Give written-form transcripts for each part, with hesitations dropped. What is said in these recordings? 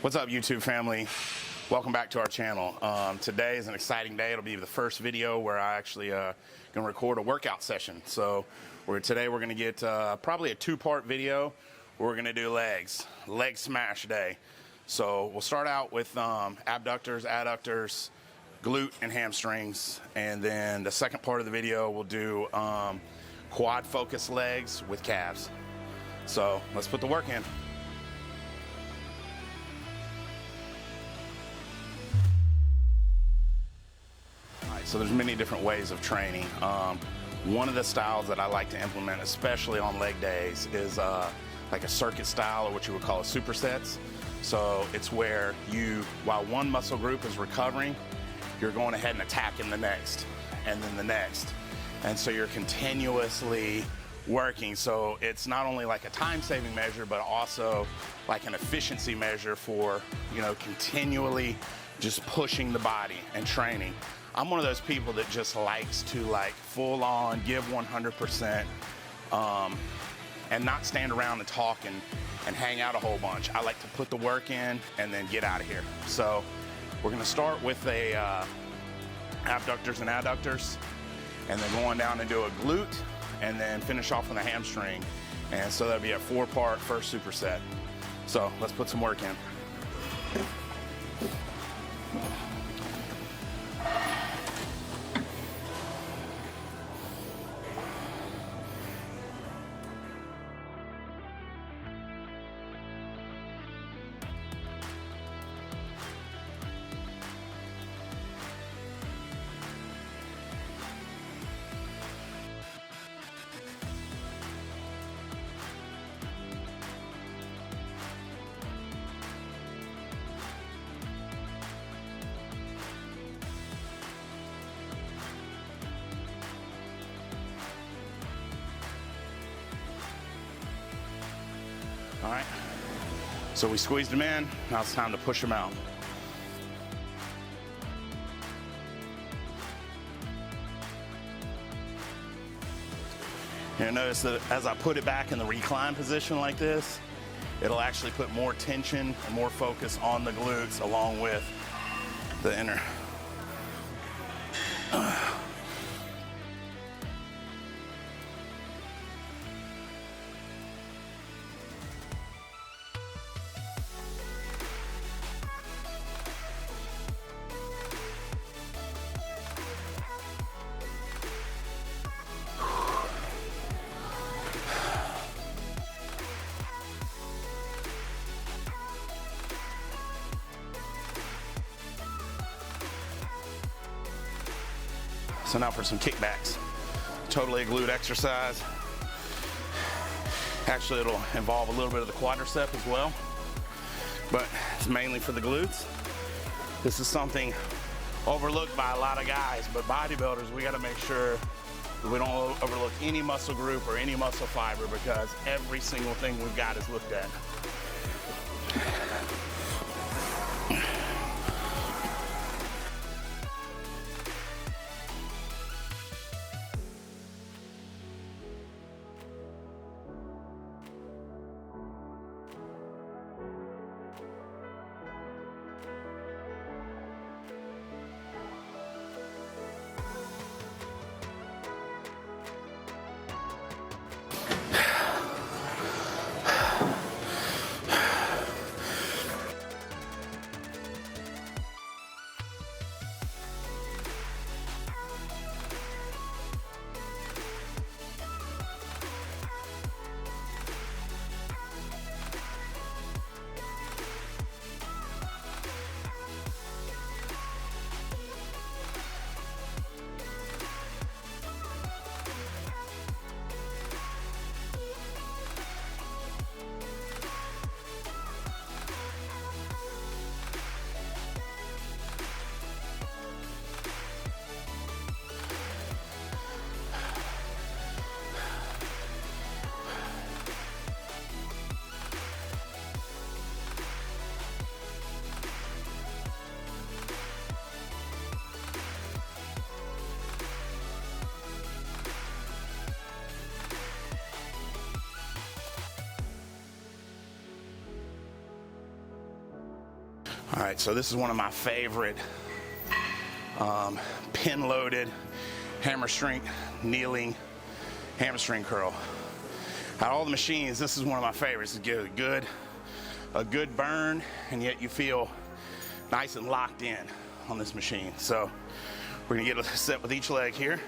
What's up, YouTube family? Welcome back to our channel. Today is an exciting day. It'll be the first video where I actually gonna record a workout session. So today we're gonna get probably a two-part video. We're gonna do leg smash day. So we'll start out with abductors, adductors, glute and hamstrings, and then the second part of the video we'll do quad focus legs with calves. So let's put the work in. So there's many different ways of training. One of the styles that I like to implement, especially on leg days, is like a circuit style, or what you would call a supersets. So it's where while one muscle group is recovering, you're going ahead and attacking the next, and then the next. And so you're continuously working. So it's not only like a time-saving measure, but also like an efficiency measure for, continually just pushing the body and training. I'm one of those people that just likes to full on give 100% and not stand around and talk and hang out a whole bunch. I like to put the work in and then get out of here. So we're gonna start with abductors and adductors, and then going down and do a glute, and then finish off with a hamstring. And so that'll be a 4-part first superset. So let's put some work in. All right, so we squeezed them in, now it's time to push them out. You'll notice that as I put it back in the recline position like this, it'll actually put more tension and more focus on the glutes along with the inner. So now for some kickbacks. Totally a glute exercise. Actually, it'll involve a little bit of the quadricep as well, but it's mainly for the glutes. This is something overlooked by a lot of guys, but bodybuilders, we gotta make sure that we don't overlook any muscle group or any muscle fiber, because every single thing we've got is looked at. All right, so this is one of my favorite pin-loaded hamstring kneeling hamstring curl. Out of all the machines, this is one of my favorites. It gives a good burn, and yet you feel nice and locked in on this machine. So we're gonna get a set with each leg here.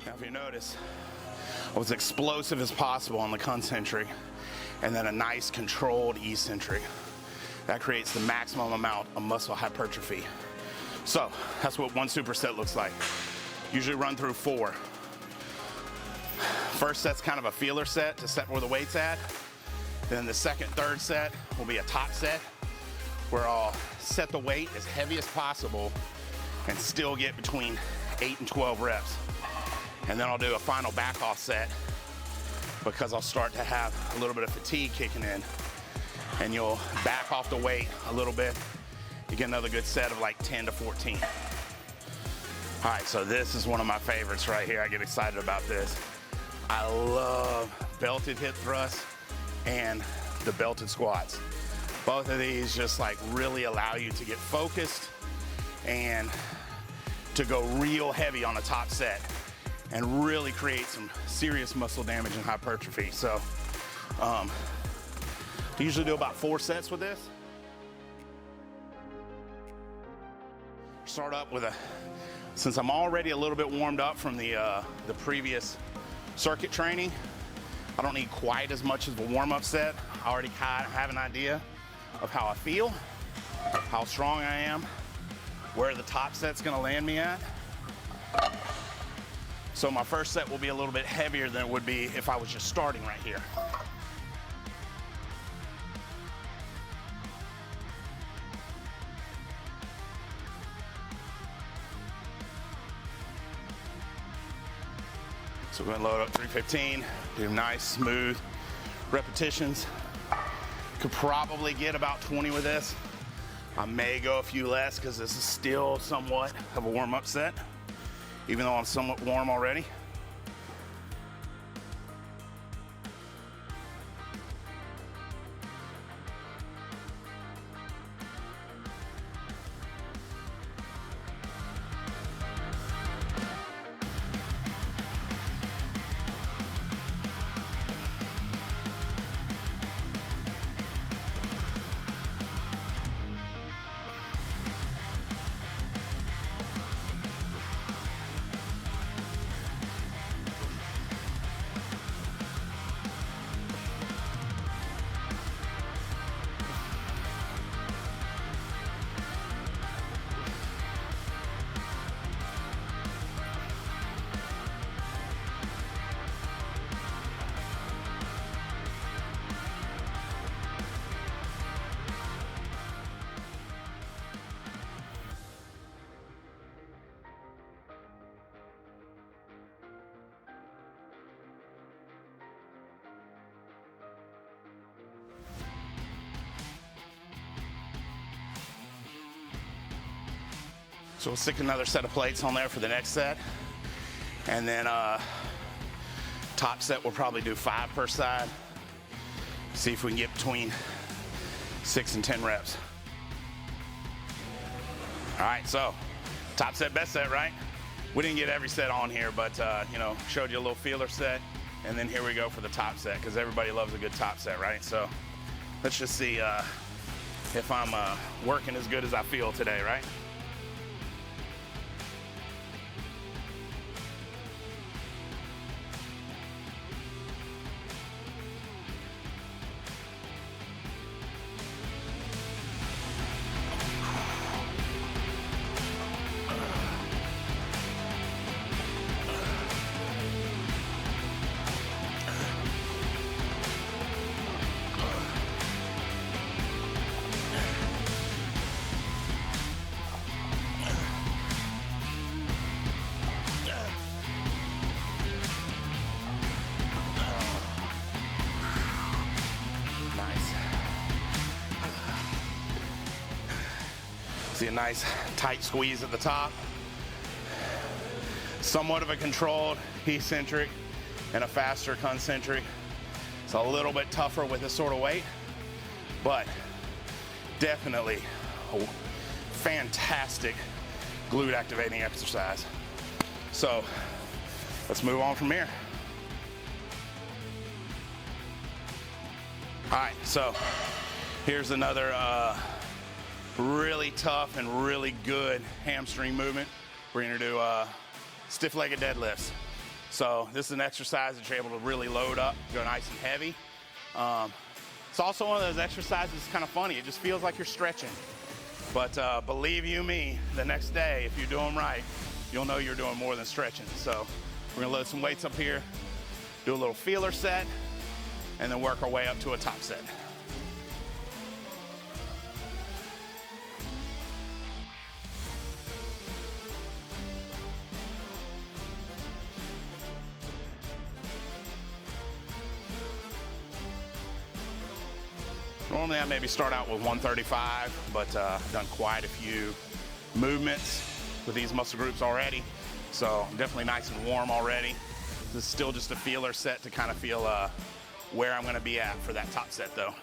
Now, if you notice, I was explosive as possible on the concentric, and then a nice controlled eccentric. That creates the maximum amount of muscle hypertrophy. So that's what one superset looks like. Usually run through 4. First set's kind of a feeler set to set where the weight's at. Then the second, third set will be a top set where I'll set the weight as heavy as possible and still get between 8 and 12 reps. And then I'll do a final back off set because I'll start to have a little bit of fatigue kicking in, and you'll back off the weight a little bit. You get another good set of like 10 to 14. All right, so this is one of my favorites right here. I get excited about this. I love belted hip thrusts and the belted squats. Both of these just like really allow you to get focused and to go real heavy on the top set and really create some serious muscle damage and hypertrophy. So I usually do about 4 sets with this. Start up with since I'm already a little bit warmed up from the previous circuit training, I don't need quite as much as a warm-up set. I already kind of have an idea of how I feel, how strong I am, where the top set's gonna land me at. So my first set will be a little bit heavier than it would be if I was just starting right here. So we're gonna load up 315, do nice, smooth repetitions. Could probably get about 20 with this. I may go a few less because this is still somewhat of a warm-up set, even though I'm somewhat warm already. So we'll stick another set of plates on there for the next set. And then top set we'll probably do 5 per side. See if we can get between 6 and 10 reps. All right, so top set, best set, right? We didn't get every set on here, but you know, showed you a little feeler set. And then here we go for the top set, because everybody loves a good top set, right? So let's just see if I'm working as good as I feel today, right? See a nice tight squeeze at the top. Somewhat of a controlled eccentric and a faster concentric. It's a little bit tougher with this sort of weight, but definitely a fantastic glute activating exercise. So let's move on from here. All right, so here's another really tough and really good hamstring movement. We're gonna do stiff-legged deadlifts. So this is an exercise that you're able to really load up, go nice and heavy. It's also one of those exercises that's kind of funny. It just feels like you're stretching. But believe you me, the next day, if you do them right, you'll know you're doing more than stretching. So we're gonna load some weights up here, do a little feeler set, and then work our way up to a top set. Normally I maybe start out with 135, but I've done quite a few movements with these muscle groups already. So I'm definitely nice and warm already. This is still just a feeler set to kind of feel where I'm gonna be at for that top set though.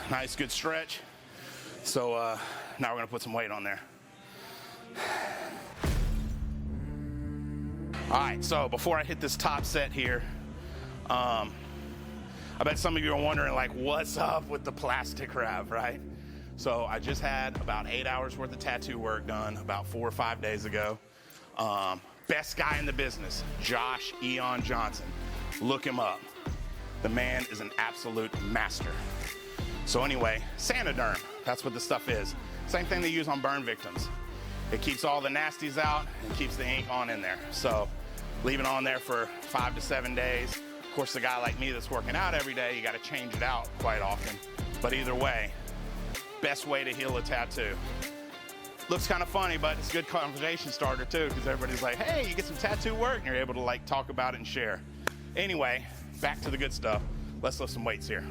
Nice, good stretch. So now we're gonna put some weight on there. All right, so before I hit this top set here, I bet some of you are wondering, like, what's up with the plastic wrap, right? So I just had about 8 hours worth of tattoo work done about 4 or 5 days ago. Best guy in the business, Josh Eon Johnson. Look him up. The man is an absolute master. So anyway, Sanoderm, that's what this stuff is. Same thing they use on burn victims. It keeps all the nasties out and keeps the ink on in there. So leave it on there for 5 to 7 days. Of course, a guy like me that's working out every day, you gotta change it out quite often. But either way, best way to heal a tattoo. Looks kind of funny, but it's a good conversation starter too, because everybody's like, hey, you get some tattoo work, and you're able to like talk about it and share. Anyway, back to the good stuff. Let's lift some weights here.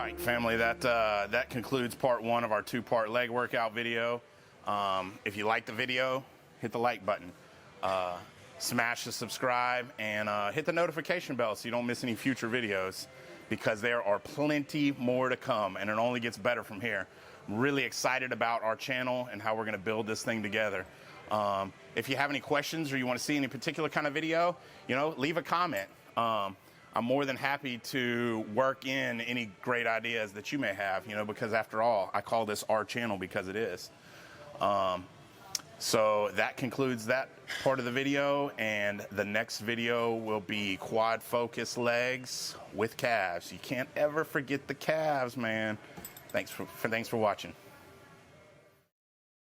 right, family, that concludes part 1 of our 2-part leg workout video. If you like the video, hit the like button, smash the subscribe, and hit the notification bell so you don't miss any future videos, because there are plenty more to come, and it only gets better from here. I'm really excited about our channel and how we're going to build this thing together. If you have any questions or you want to see any particular kind of video, leave a comment. I'm more than happy to work in any great ideas that you may have, because after all, I call this our channel because it is. So that concludes that part of the video, and the next video will be quad focus legs with calves. You can't ever forget the calves, man. Thanks for watching.